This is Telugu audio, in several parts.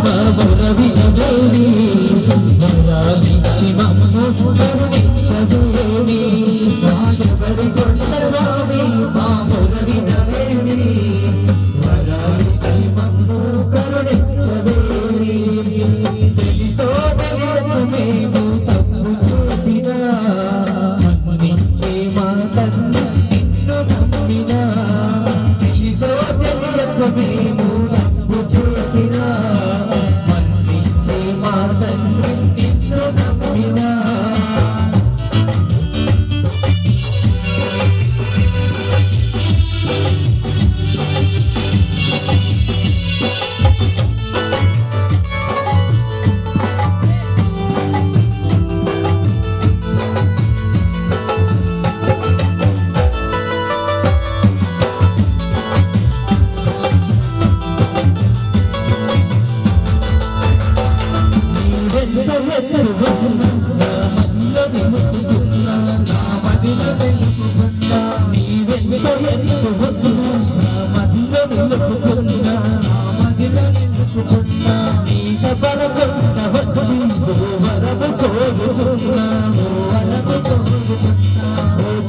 మా మొర వినవేమి వరాలిచ్చి మమ్ము కరుణించవేమి మా శబరికొండ స్వామి మా మొర వినవేమి వరాలిచ్చి మమ్ము కరుణించవేమి తెలిసో తెలియక మేము తప్పు చేసినా మన్నించే మా తండ్రి నిన్ను నమ్మినా తెలిసో తెలియక మేము తప్పు చేసినా మన్నించే మా తండ్రి నిన్ను నమ్మినా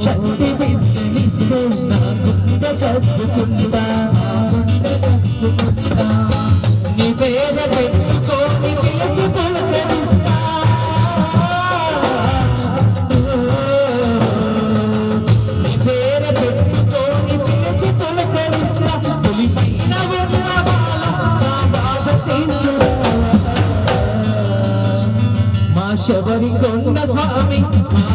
చంటి బిడ్డనిస్తే నా గుండె కట్టుకుంటా నీ పేర పెట్టుకొని పిలిచి పులకరిస్తా నీ పేర పెట్టుకొని పిలిచి పులకరిస్తా తొలిపైన ఉన్న నా బాధ తీర్చురా మా శబరికొండ స్వామి మా